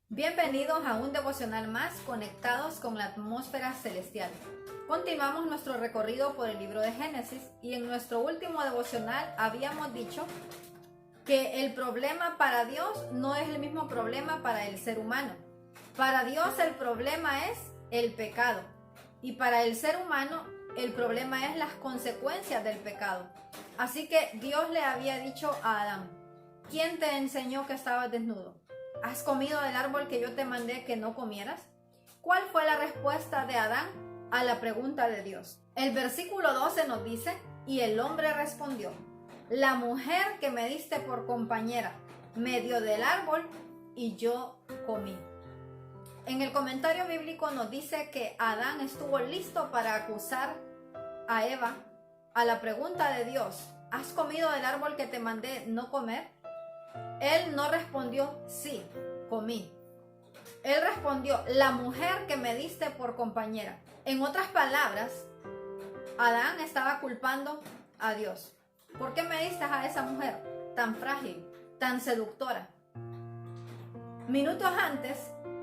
Bienvenidos a un devocional más conectados con la atmósfera celestial. Continuamos nuestro recorrido por el libro de Génesis y en nuestro último devocional habíamos dicho que el problema para Dios no es el mismo problema para el ser humano. Para Dios el problema es el pecado y para el ser humano el problema es las consecuencias del pecado. Así que Dios le había dicho a Adán: ¿quién te enseñó que estabas desnudo? ¿Has comido del árbol que yo te mandé que no comieras? ¿Cuál fue la respuesta de Adán a la pregunta de Dios? El versículo 12 nos dice: y el hombre respondió: la mujer que me diste por compañera me dio del árbol y yo comí. En el comentario bíblico nos dice que Adán estuvo listo para acusar a Eva a la pregunta de Dios: ¿has comido del árbol que te mandé no comer? Él no respondió: sí, comí. Él respondió: la mujer que me diste por compañera. En otras palabras, Adán estaba culpando a Dios. ¿Por qué me diste a esa mujer tan frágil, tan seductora? Minutos antes,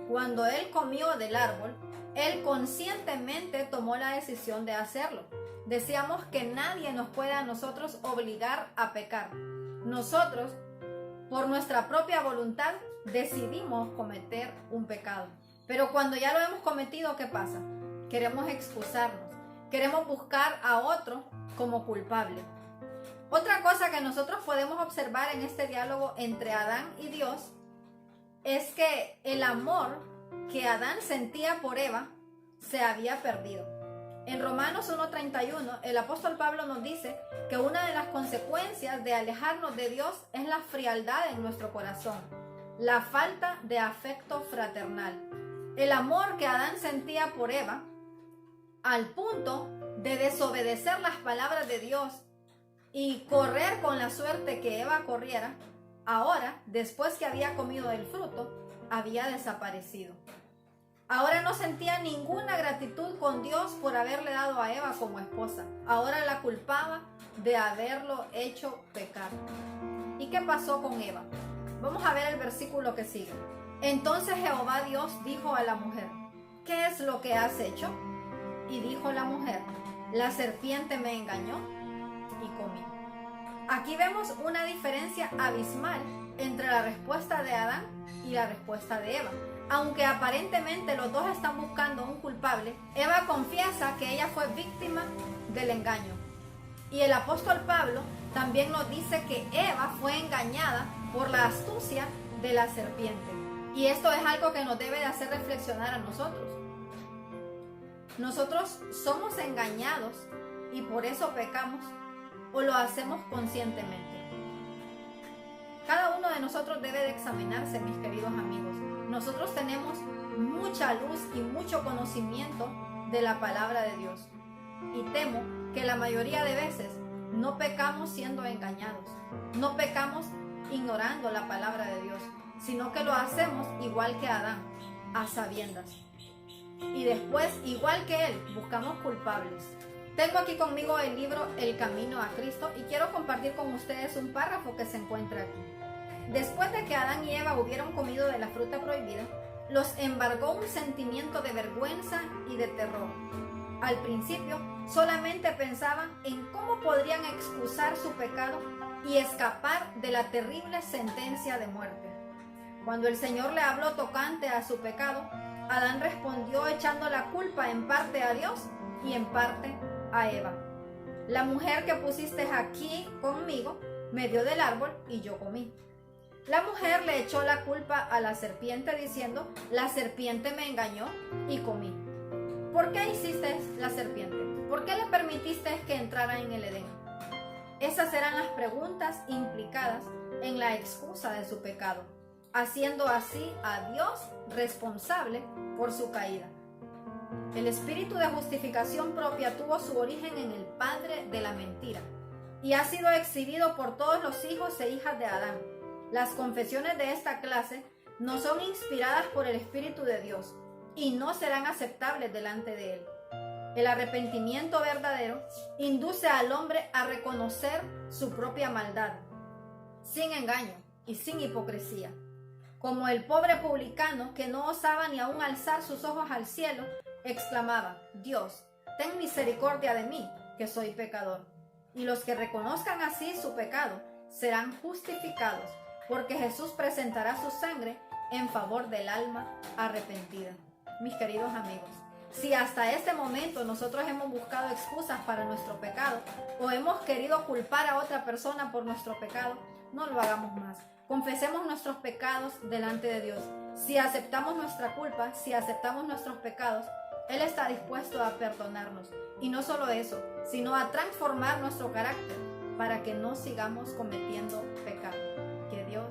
cuando él comió del árbol, él conscientemente tomó la decisión de hacerlo. Decíamos que nadie nos puede a nosotros obligar a pecar. Nosotros, por nuestra propia voluntad, decidimos cometer un pecado. Pero cuando ya lo hemos cometido, ¿qué pasa? Queremos excusarnos, queremos buscar a otro como culpable. Otra cosa que nosotros podemos observar en este diálogo entre Adán y Dios es que el amor que Adán sentía por Eva se había perdido. En Romanos 1:31, el apóstol Pablo nos dice que una de las consecuencias de alejarnos de Dios es la frialdad en nuestro corazón, la falta de afecto fraternal. El amor que Adán sentía por Eva, al punto de desobedecer las palabras de Dios y correr con la suerte que Eva corriera, ahora, después que había comido del fruto, había desaparecido. Ahora no sentía ninguna gratitud con Dios por haberle dado a Eva como esposa. Ahora la culpaba de haberlo hecho pecar. ¿Y qué pasó con Eva? Vamos a ver el versículo que sigue. Entonces Jehová Dios dijo a la mujer: ¿qué es lo que has hecho? Y dijo la mujer: la serpiente me engañó y comí. Aquí vemos una diferencia abismal entre la respuesta de Adán y la respuesta de Eva. Aunque aparentemente los dos están buscando un culpable, Eva confiesa que ella fue víctima del engaño. Y el apóstol Pablo también nos dice que Eva fue engañada por la astucia de la serpiente. Y esto es algo que nos debe de hacer reflexionar a nosotros. ¿Nosotros somos engañados y por eso pecamos o lo hacemos conscientemente? Cada uno de nosotros debe de examinarse, mis queridos amigos. Nosotros tenemos mucha luz y mucho conocimiento de la palabra de Dios. Y temo que la mayoría de veces no pecamos siendo engañados. No pecamos ignorando la palabra de Dios, sino que lo hacemos igual que Adán, a sabiendas. Y después, igual que él, buscamos culpables. Tengo aquí conmigo el libro El Camino a Cristo y quiero compartir con ustedes un párrafo que se encuentra aquí. Después de que Adán y Eva hubieron comido de la fruta prohibida, los embargó un sentimiento de vergüenza y de terror. Al principio, solamente pensaban en cómo podrían excusar su pecado y escapar de la terrible sentencia de muerte. Cuando el Señor le habló tocante a su pecado, Adán respondió echando la culpa en parte a Dios y en parte a Eva. La mujer que pusiste aquí conmigo me dio del árbol y yo comí. La mujer le echó la culpa a la serpiente diciendo: la serpiente me engañó y comí. ¿Por qué hiciste la serpiente? ¿Por qué le permitiste que entrara en el Edén? Esas eran las preguntas implicadas en la excusa de su pecado, haciendo así a Dios responsable por su caída. El espíritu de justificación propia tuvo su origen en el padre de la mentira y ha sido exhibido por todos los hijos e hijas de Adán. Las confesiones de esta clase no son inspiradas por el Espíritu de Dios y no serán aceptables delante de Él. El arrepentimiento verdadero induce al hombre a reconocer su propia maldad, sin engaño y sin hipocresía. Como el pobre publicano que no osaba ni aún alzar sus ojos al cielo, exclamaba: Dios, ten misericordia de mí, que soy pecador. Y los que reconozcan así su pecado serán justificados, porque Jesús presentará su sangre en favor del alma arrepentida. Mis queridos amigos, si hasta este momento nosotros hemos buscado excusas para nuestro pecado o hemos querido culpar a otra persona por nuestro pecado, no lo hagamos más. Confesemos nuestros pecados delante de Dios. Si aceptamos nuestra culpa, si aceptamos nuestros pecados, Él está dispuesto a perdonarnos. Y no solo eso, sino a transformar nuestro carácter para que no sigamos cometiendo pecado. Que Dios